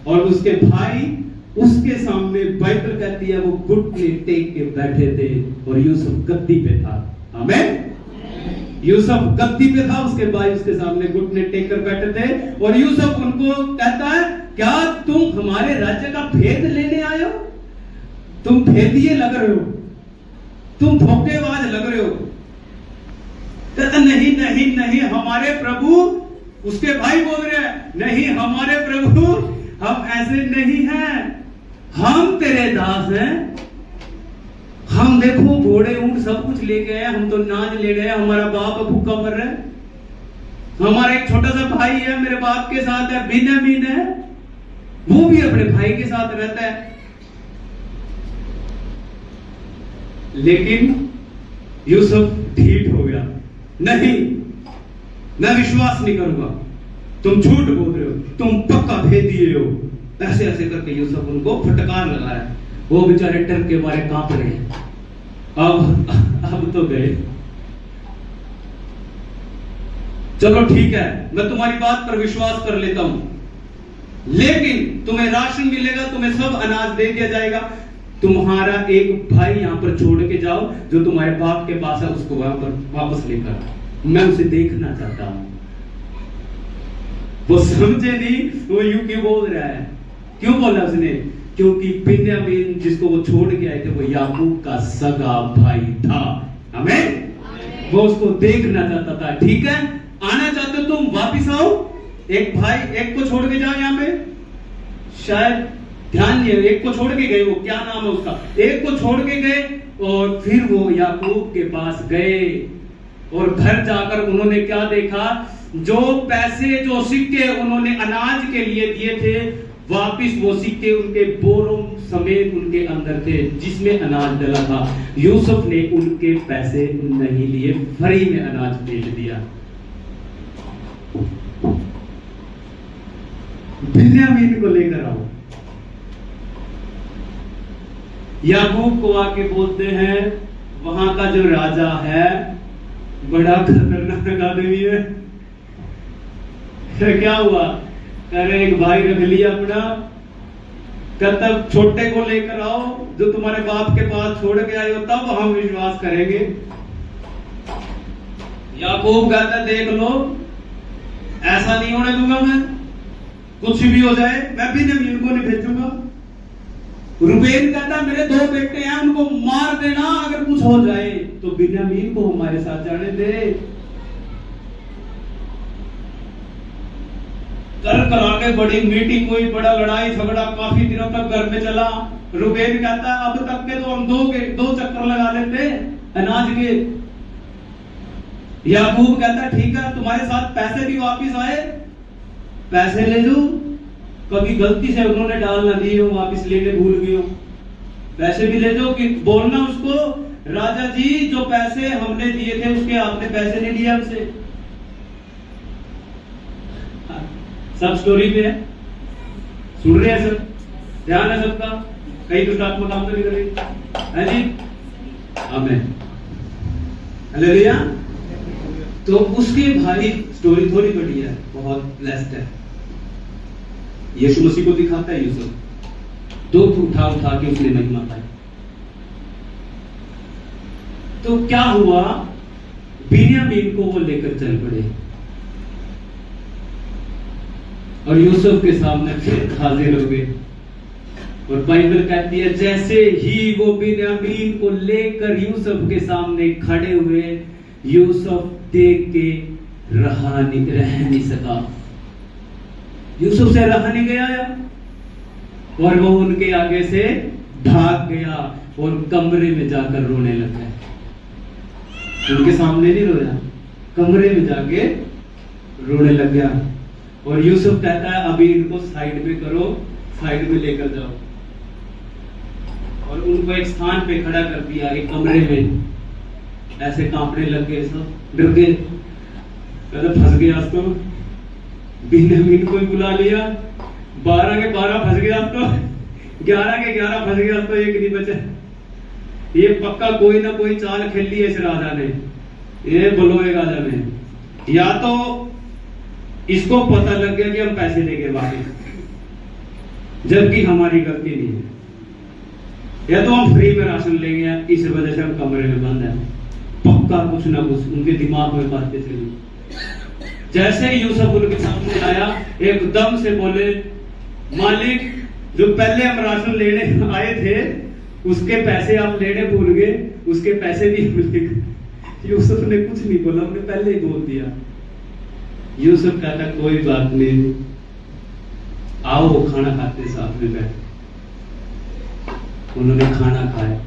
और उसके भाई उसके सामने, बाइबल कहती है वो घुटने टेक के बैठे थे और यूसुफ गद्दी पे था। आमीन। यूसुफ गद्दी पे था, उसके भाई उसके सामने घुटने टेक कर बैठे थे और यूसुफ उनको कहता है क्या तुम हमारे राज्य का भेद लेने आए हो? तुम भेदिए लग रहे हो, तुम धोखेबाज लग रहे हो। कहता नहीं नहीं नहीं हमारे प्रभु, उसके भाई बोल रहे हैं नहीं हमारे प्रभु हम ऐसे नहीं हैं, हम तेरे दास हैं। हम देखो घोड़े ऊंट सब कुछ ले गए, हम तो नाज ले गए, हमारा बाप भूखा मर रहा है, हमारा एक छोटा सा भाई है मेरे बाप के साथ है, बिन्यामीन है, वो भी अपने भाई के साथ रहता है। लेकिन यूसुफ ढीठ हो गया, नहीं मैं विश्वास नहीं करूंगा, तुम झूठ बोल रहे हो, तुम पक्का भेदिए हो। ऐसे ऐसे करके यूसुफ उनको फटकार लगाया। वो बेचारे डर के मारे कांप रहे। अब तो गए। चलो ठीक है, मैं तुम्हारी बात पर विश्वास कर लेता हूं, लेकिन तुम्हें राशन मिलेगा, तुम्हें सब अनाज दे दिया जाएगा। तुम्हारा एक भाई यहां पर छोड़ के जाओ जो तुम्हारे बाप के पास है, उसको वहां पर वापस लेकर, मैं उसे देखना चाहता हूं। वो समझे नहीं वो यूं क्यों बोल रहा है। क्यों बोला उसने? क्योंकि बिन्यामीन जिसको वो छोड़ के आए थे वो याकूब का सगा भाई था। आमीन। वो उसको देखना चाहता था। ठीक है, आना चाहते हो तुम वापिस आओ, एक भाई एक को छोड़ के जाओ। यहाँ पे शायद ध्यान नहीं है, एक को छोड़ के गए, वो क्या नाम है उसका, एक को छोड़ के गए और फिर वो याकूब के पास गए और घर जाकर उन्होंने क्या देखा, जो पैसे जो सिक्के उन्होंने अनाज के लिए दिए थे, वापिस वो सिक्के उनके बोरों समेत उनके अंदर थे जिसमें अनाज डला था। यूसुफ ने उनके पैसे नहीं लिए, फ्री में अनाज भेज दिया। बिन्यामीन को लेकर आओ। याकूब को आके बोलते हैं वहां का जो राजा है बड़ा खतरनाक आदमी है। क्या हुआ? अरे एक भाई रख लिया अपना, तब छोटे को लेकर आओ जो तुम्हारे बाप के पास छोड़ के आए हो, तब हम विश्वास करेंगे। याकूब कहता देख लो, ऐसा नहीं होने दूंगा मैं, कुछ भी हो जाए मैं बिन्यामीन को नहीं भेजूंगा। रूबेन कहता है मेरे 2 बेटे हैं, उनको मार देना, अगर कुछ हो जाए तो बिन्यामीन को हमारे साथ जाने दे। कर आगे बड़ी मीटिंग हुई, बड़ा लड़ाई झगड़ा काफी दिनों तक घर में चला। रूबेन कहता है अब तक के तो हम 2 चक्कर लगा लेते अनाज के। याकूब कहता है ठीक है, तुम्हारे साथ पैसे भी वापस आए, पैसे ले लो, कभी गलती से उन्होंने डाल ना दिए हो, वापस लेने भूल गए हो, पैसे भी ले जाओ। कि बोलना उसको राजा जी जो पैसे हमने दिए थे उसके आपने पैसे नहीं दिए हमसे। सब स्टोरी पे है, सुन रहे हैं सब, ध्यान है सबका, कई दुष्ट आत्मा काम तो नहीं कर रही है जी। आमीन, हालेलुया। तो उसके भाई स्टोरी थोड़ी बड़ी है, बहुत ब्लेस्ड है। यीशु मसीह को दिखाता है यूसुफ, दुख उठा उठा के उसने महिमा पाई। तो क्या हुआ, बिन्यामीन को वो लेकर चल पड़े और यूसुफ के सामने फिर हाजिर हो गए। और बाइबल कहती है जैसे ही वो बिन्यामीन को लेकर यूसुफ के सामने खड़े हुए, यूसुफ देख के रह नहीं सका, यूसुफ से रहा नहीं गया और वो उनके आगे से भाग गया और कमरे में जाकर रोने लगा। उनके सामने नहीं रोया, कमरे में जाके रोने लग गया। और यूसुफ कहता है अभी इनको साइड में करो, साइड में लेकर जाओ। और उनको एक स्थान पे खड़ा कर दिया, एक कमरे में। ऐसे कांपने लग गए, सब डर गए, कहते फंस गया तो। बिन्यामीन को बुला लिया, 12 के 12 फंस गया तो, 11 के 11 फंस गया तो एक नहीं बचा। ये पक्का कोई ना कोई चाल खेल ली है इस राजा ने, ये बलोए राजा ने। या तो इसको पता लग गया कि हम पैसे लेंगे वापस, जबकि हमारी गलती नहीं है, या तो हम फ्री में राशन लेंगे, इस वजह से हम कमरे में बंद हैं। पक्का कुछ ना कुछ उनके दिमाग में बातें चली। जैसे ही यूसुफ उनके सामने आया, एकदम से बोले मालिक जो पहले हम राशन लेने आए थे उसके पैसे आप लेने भूल गए, उसके पैसे भी भूल गए। यूसुफ ने कुछ नहीं बोला, हमने पहले ही बोल दिया। यूसुफ कहता कोई बात नहीं, आओ खाना खाते साथ में बैठ। उन्होंने खाना खाया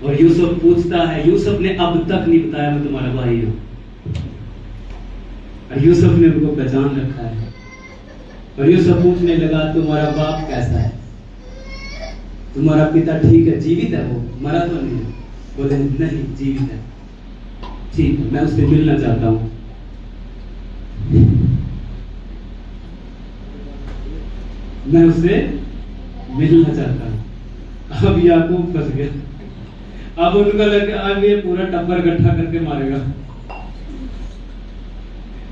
और यूसुफ पूछता है, यूसुफ ने अब तक नहीं बताया मैं तुम्हारा भाई हूं। यूसुफ ने उनको पहचान रखा है। और यूसुफ पूछने लगा तुम्हारा बाप कैसा है, तुम्हारा पिता ठीक है, जीवित है, वो मरा तो नहीं है? बोले नहीं जीवित है। ठीक है, मैं उससे मिलना चाहता हूं। मैं उससे मिलना चाहता हूं। अब याकूब फंस गया। अब उनको लगा अब ये पूरा टब्बर इकट्ठा करके मारेगा।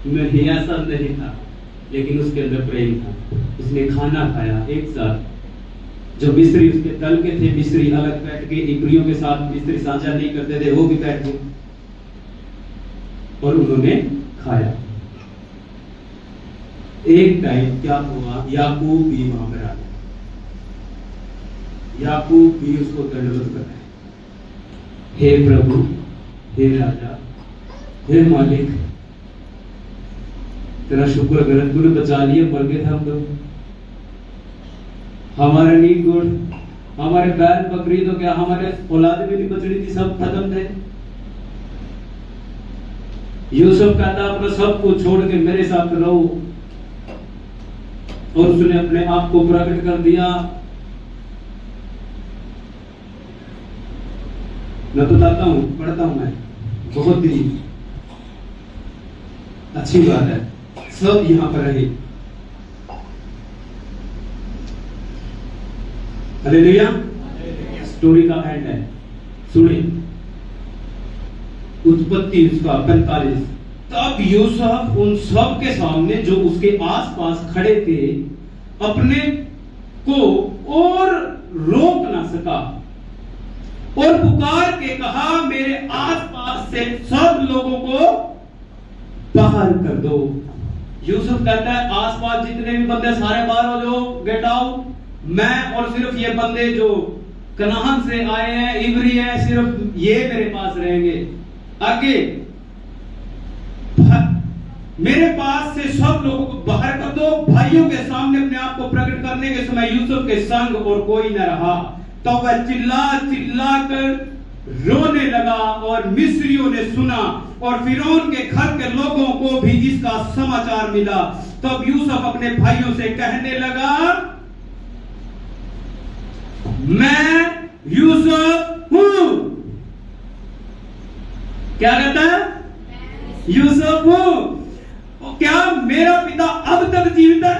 नहीं, ऐसा नहीं था, लेकिन उसके अंदर प्रेम था। उसने खाना खाया एक साथ। जो मिस्री उसके दल के थे, मिस्री अलग बैठ के, इब्रियों के साथ मिस्री साझा नहीं करते थे, वो भी बैठ गए और उन्होंने खाया। एक टाइम क्या हुआ, याकूब भी वहां पर आ गया। याकूब भी उसको दंडवत कर रहे, हे प्रभु, हे राजा, हे मालिक, तेरा शुक्र कर, तूने बचा लिया, मर गए थे हम लोग। हमारे नीक गुड़, हमारे बैल बकरी तो क्या, हमारे औलाद भी नहीं बचनी थी, सब खत्म थे। यूसुफ कहता अपना सब कुछ छोड़ के मेरे साथ रहो, और उसने अपने आप को प्रकट कर दिया। मैं बताता हूं, पढ़ता हूं मैं, बहुत ही अच्छी बात है, सब यहां पर रहे। हालेलुया। स्टोरी का एंड है, सुनिए। उत्पत्ति उसका 45। तब यूसुफ उन सब के सामने जो उसके आसपास खड़े थे अपने को और रोक ना सका और पुकार के कहा, मेरे आसपास से सब लोगों को बाहर कर दो। यूसुफ कहता है आसपास जितने भी बंदे सारे बाहर हो जाओ, गेट आउट, मैं और सिर्फ ये बंदे जो कनान से आए हैं, इब्री है, सिर्फ ये मेरे पास रहेंगे। आगे मेरे पास से सब लोगों को बाहर कर दो। भाइयों के सामने अपने आप को प्रकट करने के समय यूसुफ के संग और कोई न रहा। तो वह चिल्ला चिल्ला कर रोने लगा और मिस्रियों ने सुना और फिरौन के घर के लोगों को भी इसका समाचार मिला। तब यूसुफ अपने भाइयों से कहने लगा, मैं यूसुफ हूं। क्या कहता है? यूसुफ हूं। क्या मेरा पिता अब तक जीवित है?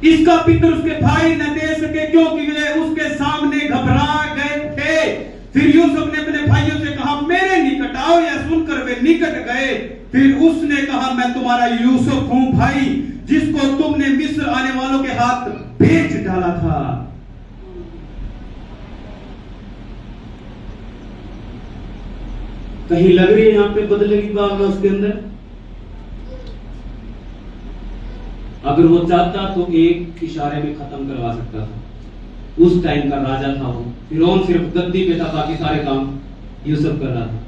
इसका पिता उसके भाई न दे सके क्योंकि वे उसके सामने घबरा गए थे। फिर यूसुफ ने अपने भाइयों से कहा, मेरे निकट आओ। यह सुनकर वे निकट गए। फिर उसने कहा, मैं तुम्हारा यूसुफ हूं भाई, जिसको तुमने मिस्र आने वालों के हाथ बेच डाला था। कहीं लग रही है यहां पे बदले की भावना उसके अंदर? अगर वो चाहता तो एक इशारे में खत्म करवा सकता था। उस टाइम का राजा था वो। फिरौन सिर्फ गद्दी पे था, बाकी सारे काम यूसुफ कर रहा था।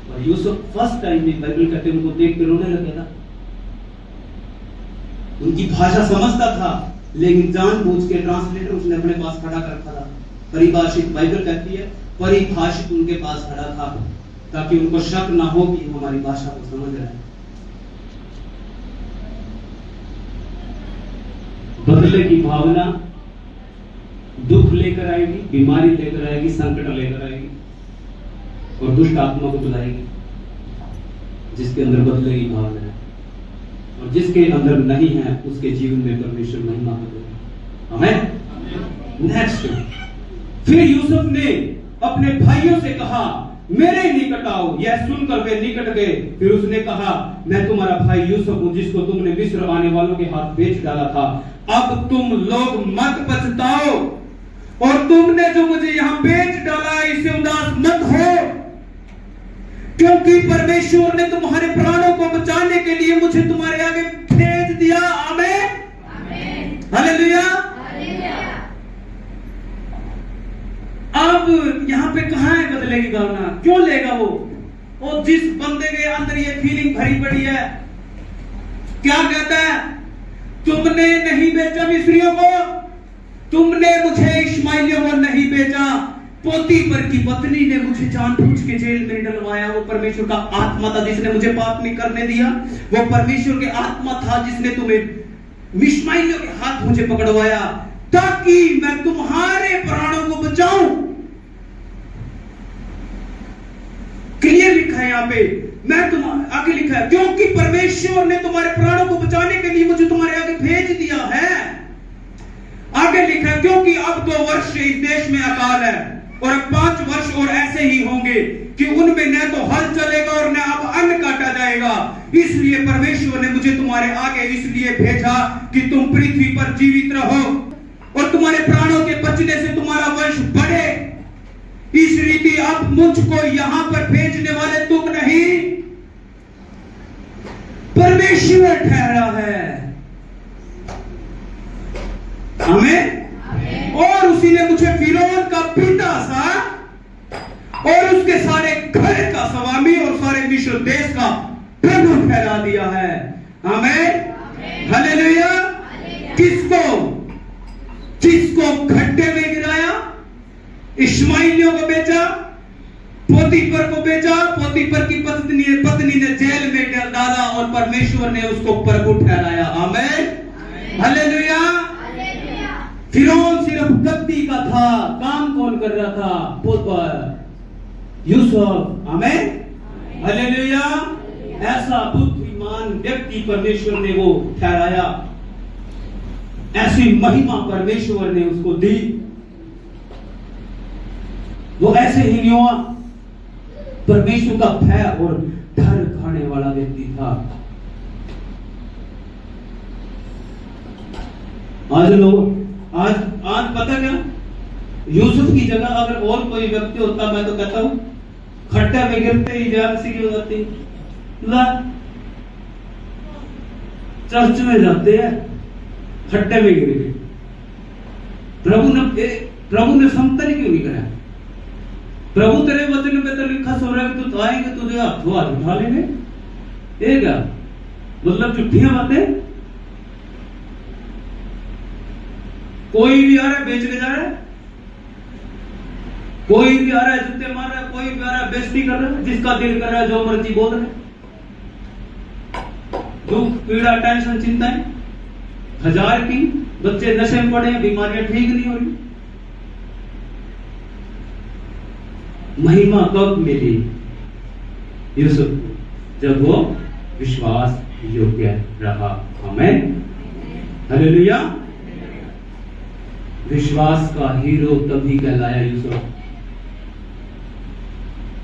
और यूसुफ फर्स्ट टाइम में बाइबल कहते उनको देख के रोने लगे था। उनकी भाषा समझता था, लेकिन जानबूझ के ट्रांसलेटर उसने अपने पास खड़ा कर रखा था। परिभाषित बाइबल कहती है, परिभाषित उनके पास खड़ा था ताकि उनको शक ना हो कि हमारी भाषा को समझ रहा है। बदले की भावना दुख लेकर आएगी, बीमारी लेकर आएगी, संकट लेकर आएगी और दुष्ट आत्मा को बुलाएगी। जिसके अंदर बदले की भावना है और जिसके अंदर नहीं है, उसके जीवन में परमेश्वर महिमा करेगा। आमीन। नेक्स्ट, फिर यूसुफ ने अपने भाइयों से कहा, मेरे निकट आओ। यह सुनकर वे निकट गए। फिर उसने कहा, मैं तुम्हारा भाई यूसुफ हूं, जिसको तुमने मिस्र आने वालों के हाथ बेच डाला था। अब तुम लोग मत पछताओ और तुमने जो मुझे यहां बेच डाला, इससे उदास मत हो, क्योंकि परमेश्वर ने तुम्हारे प्राणों को बचाने के लिए मुझे तुम्हारे आगे भेज दिया। आमीन। हालेलुया। अब यहां पे कहां है बदले की भावना? क्यों लेगा वो जिस बंदे के अंदर ये फीलिंग भरी पड़ी है, क्या कहता है? तुमने नहीं बेचा मिस्रियों को, तुमने मुझे इश्माएलियों को नहीं बेचा। पोतीफर की पत्नी ने मुझे जानबूझ के जेल में डलवाया। वो परमेश्वर का आत्मा था जिसने मुझे पाप नहीं करने दिया। वो परमेश्वर के आत्मा था जिसने तुम्हें इश्माएलियों के हाथ मुझे पकड़वाया, ताकि मैं तुम्हारे प्राणों को बचाऊं। क्लियर लिखा है यहां पे, मैं तुम आगे लिखा है, क्योंकि परमेश्वर ने तुम्हारे प्राणों को बचाने के लिए मुझे तुम्हारे आगे भेज दिया है। आगे लिखा है, क्योंकि अब 2 वर्ष से इस देश में अकाल है और अब 5 वर्ष और ऐसे ही होंगे कि उनमें न तो हल चलेगा और न अब अन्न काटा जाएगा। इसलिए परमेश्वर ने मुझे तुम्हारे आगे इसलिए भेजा कि तुम पृथ्वी पर जीवित रहो और तुम्हारे प्राणों के बचने से तुम्हारा वंश बढ़े। इस रीति अब मुझको यहां पर भेजने वाले तुम नहीं, परमेश्वर ठहरा है। हमें और उसी ने मुझे फिरौन का पिता सा और उसके सारे घर का स्वामी और सारे मिस्र देश का प्रभु ठहरा दिया है। हमें हालेलुया। किसको खड्डे में गिराया? इश्माएलियों को बेचा, पोतीफर को बेचा, पोतीफर की पत्नी ने जेल में डाला और परमेश्वर ने उसको प्रभु ठहराया। आमीन। हालेलुया। फिरौन सिर्फ गद्दी का था, काम कौन कर रहा था? यूसुफ। आमीन। हालेलुया। ऐसा बुद्धिमान व्यक्ति परमेश्वर ने वो ठहराया, ऐसी महिमा परमेश्वर ने उसको दी। वो ऐसे ही नहीं हुआ, परमेश्वर का भय और डर खाने वाला व्यक्ति था। आज पता क्या, यूसुफ की जगह अगर और कोई व्यक्ति होता, मैं तो कहता हूं खट्टा में गिरते ही जान सी हो जाती, चर्च में जाते हैं खड्डे में गिर गए। प्रभु ने समतल क्यों नहीं कराया? प्रभु तेरे वचन में तो लिखा सो रहा है कि तू आएंगे तुझे हाथ उठा लेंगे। ये क्या मतलब? झूठियां बातें। कोई भी आ रहा है बेच के जा रहा है, कोई भी आ रहा है जूते मार रहा है, कोई भी आ रहा है बेइज्जती कर रहा है, जिसका दिल कर रहा है जो मर्जी बोल रहे। दुख पीड़ा टेंशन चिंताएं हजार की, बच्चे नशे में पड़े हैं, बीमारियां ठीक नहीं हो रही। महिमा कब मिली यूसुफ को? जब वो विश्वास योग्य रहा। आमीन, हालेलुया। विश्वास का हीरो तभी कहलाया यूसुफ।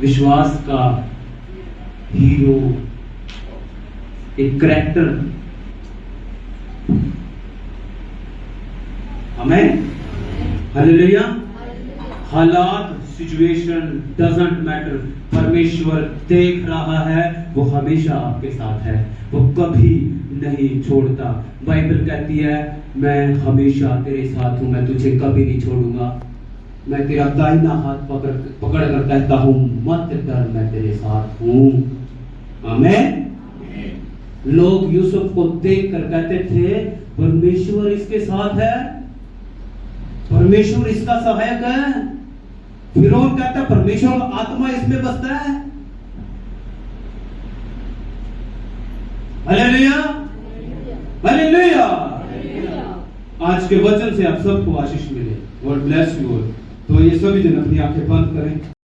विश्वास का हीरो, एक करैक्टर। आमीन, हालेलुया। हालात, सिचुएशन डजंट मैटर। परमेश्वर देख रहा है, वो हमेशा आपके साथ है, वो कभी नहीं छोड़ता। बाइबल कहती है मैं हमेशा तेरे साथ हूं, मैं तुझे कभी नहीं छोड़ूंगा। मैं तेरा दाहिना हाथ पकड़ कर कहता हूं मत डर, मैं तेरे साथ हूं। आमीन। लोग यूसुफ को देख कर कहते थे परमेश्वर इसके साथ है, परमेश्वर इसका सहायक है। फिरौन कहता है परमेश्वर का आत्मा इसमें बसता है। Hallelujah, hallelujah. आज के वचन से आप सबको आशीष मिले। God bless you all. तो ये सभी जन अपनी आंखें बंद करें।